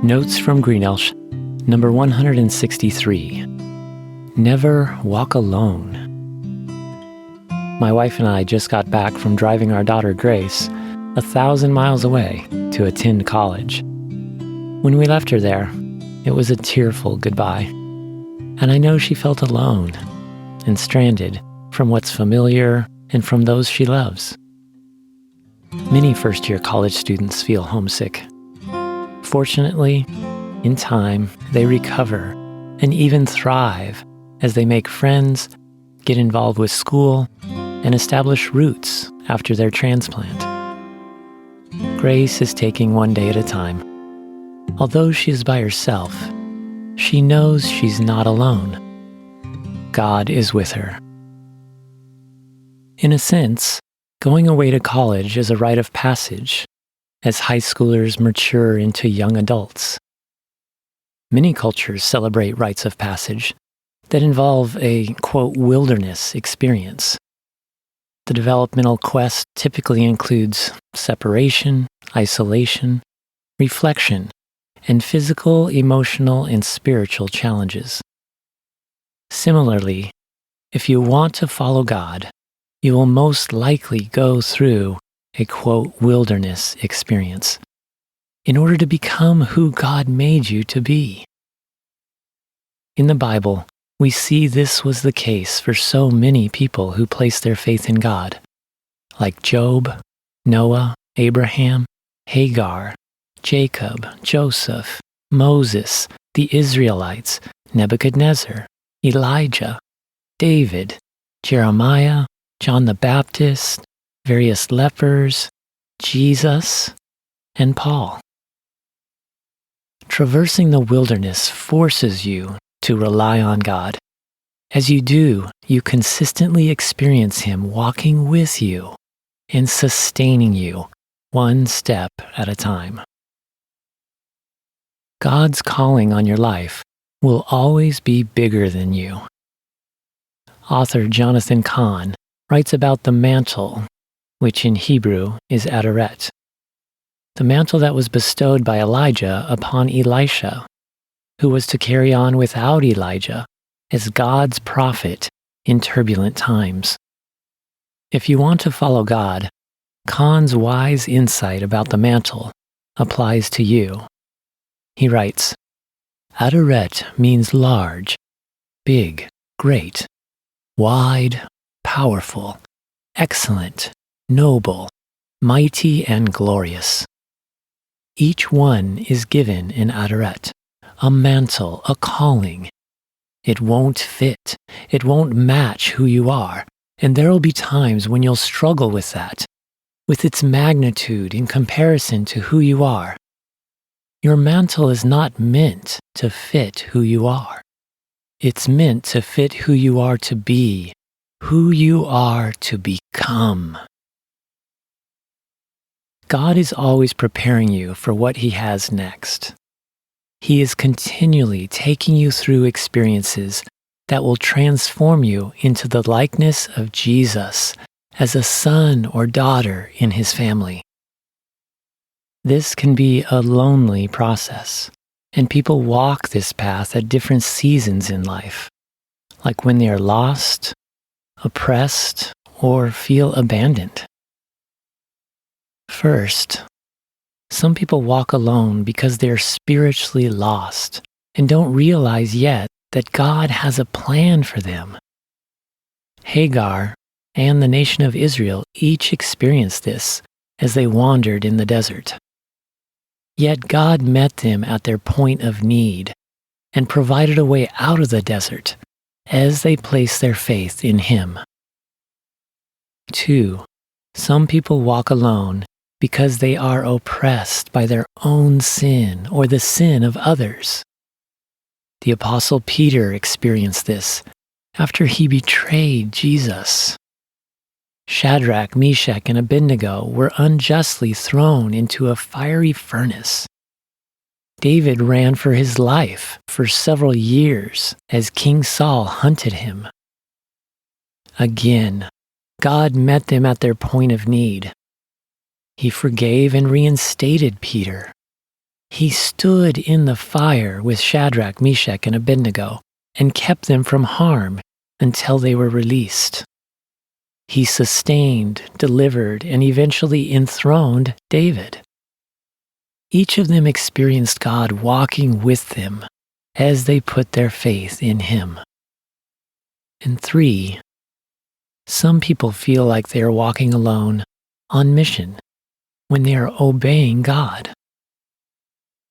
Notes from Greenelsh, number 163. Never walk alone. My wife and I just got back from driving our daughter Grace 1,000 miles away to attend college. When we left her there, it was a tearful goodbye, and I know she felt alone and stranded from what's familiar and from those she loves. Many first-year college students feel homesick. Fortunately, in time, they recover and even thrive as they make friends, get involved with school, and establish roots after their transplant. Grace is taking one day at a time. Although she is by herself, she knows she's not alone. God is with her. In a sense, going away to college is a rite of passage as high schoolers mature into young adults. Many cultures celebrate rites of passage that involve a, quote, wilderness experience. The developmental quest typically includes separation, isolation, reflection, and physical, emotional, and spiritual challenges. Similarly, if you want to follow God, you will most likely go through a, quote, wilderness experience in order to become who God made you to be. In the Bible, we see this was the case for so many people who placed their faith in God, like Job, Noah, Abraham, Hagar, Jacob, Joseph, Moses, the Israelites, Nebuchadnezzar, Elijah, David, Jeremiah, John the Baptist, various lepers, Jesus, and Paul. Traversing the wilderness forces you to rely on God. As you do, you consistently experience Him walking with you and sustaining you one step at a time. God's calling on your life will always be bigger than you. Author Jonathan Cahn writes about the mantle, which in Hebrew is Adoret, the mantle that was bestowed by Elijah upon Elisha, who was to carry on without Elijah as God's prophet in turbulent times. If you want to follow God, Kahn's wise insight about the mantle applies to you. He writes, Adoret means large, big, great, wide, powerful, excellent, noble, mighty, and glorious. Each one is given an Adoret, a mantle, a calling. It won't fit. It won't match who you are. And there will be times when you'll struggle with that, with its magnitude in comparison to who you are. Your mantle is not meant to fit who you are. It's meant to fit who you are to be, who you are to become. God is always preparing you for what He has next. He is continually taking you through experiences that will transform you into the likeness of Jesus as a son or daughter in His family. This can be a lonely process, and people walk this path at different seasons in life, like when they are lost, oppressed, or feel abandoned. First, some people walk alone because they're spiritually lost and don't realize yet that God has a plan for them. Hagar and the nation of Israel each experienced this as they wandered in the desert. Yet God met them at their point of need and provided a way out of the desert as they placed their faith in Him. 2. Some people walk alone because they are oppressed by their own sin or the sin of others. The Apostle Peter experienced this after he betrayed Jesus. Shadrach, Meshach, and Abednego were unjustly thrown into a fiery furnace. David ran for his life for several years as King Saul hunted him. Again, God met them at their point of need. He forgave and reinstated Peter. He stood in the fire with Shadrach, Meshach, and Abednego and kept them from harm until they were released. He sustained, delivered, and eventually enthroned David. Each of them experienced God walking with them as they put their faith in Him. And 3, some people feel like they are walking alone on mission when they are obeying God.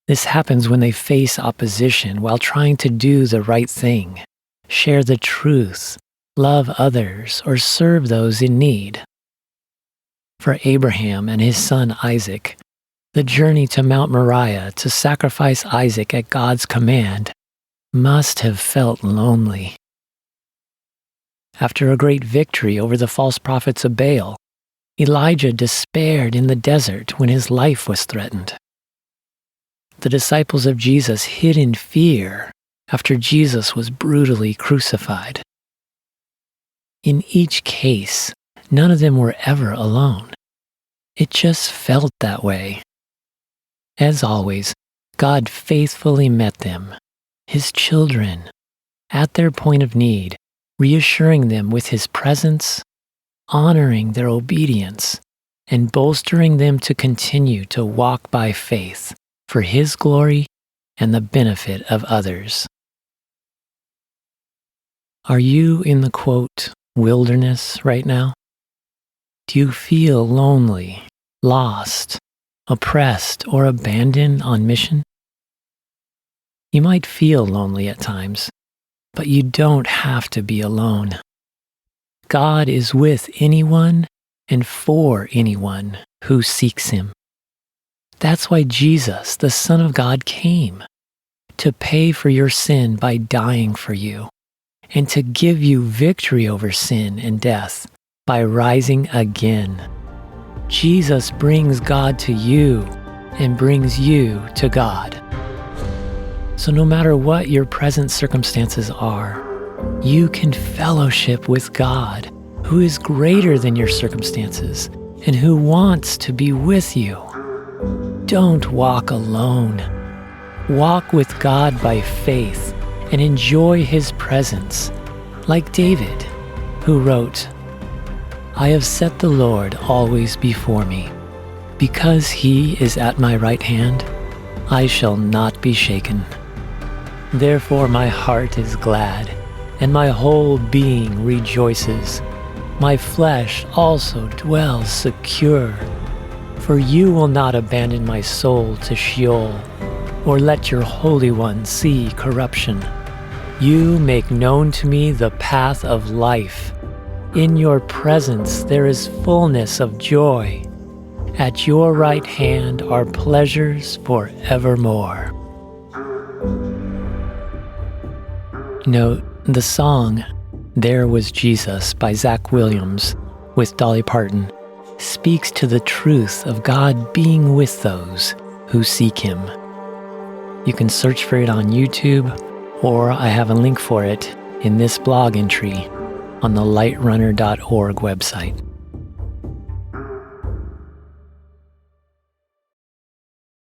This happens when they face opposition while trying to do the right thing, share the truth, love others, or serve those in need. For Abraham and his son Isaac, the journey to Mount Moriah to sacrifice Isaac at God's command must have felt lonely. After a great victory over the false prophets of Baal, Elijah despaired in the desert when his life was threatened. The disciples of Jesus hid in fear after Jesus was brutally crucified. In each case, none of them were ever alone. It just felt that way. As always, God faithfully met them, His children, at their point of need, reassuring them with His presence, honoring their obedience, and bolstering them to continue to walk by faith for His glory and the benefit of others. Are you in the quote, wilderness right now? Do you feel lonely, lost, oppressed, or abandoned on mission? You might feel lonely at times, but you don't have to be alone. God is with anyone and for anyone who seeks Him. That's why Jesus, the Son of God, came to pay for your sin by dying for you and to give you victory over sin and death by rising again. Jesus brings God to you and brings you to God. So no matter what your present circumstances are, you can fellowship with God, who is greater than your circumstances and who wants to be with you. Don't walk alone. Walk with God by faith and enjoy His presence, like David, who wrote, "I have set the Lord always before me. Because He is at my right hand, I shall not be shaken. Therefore my heart is glad, and my whole being rejoices. My flesh also dwells secure. For you will not abandon my soul to Sheol, or let your Holy One see corruption. You make known to me the path of life. In your presence there is fullness of joy. At your right hand are pleasures forevermore." Note the song "There Was Jesus" by Zach Williams with Dolly Parton speaks to the truth of God being with those who seek Him. You can search for it on YouTube, or I have a link for it in this blog entry on the lightrunner.org website.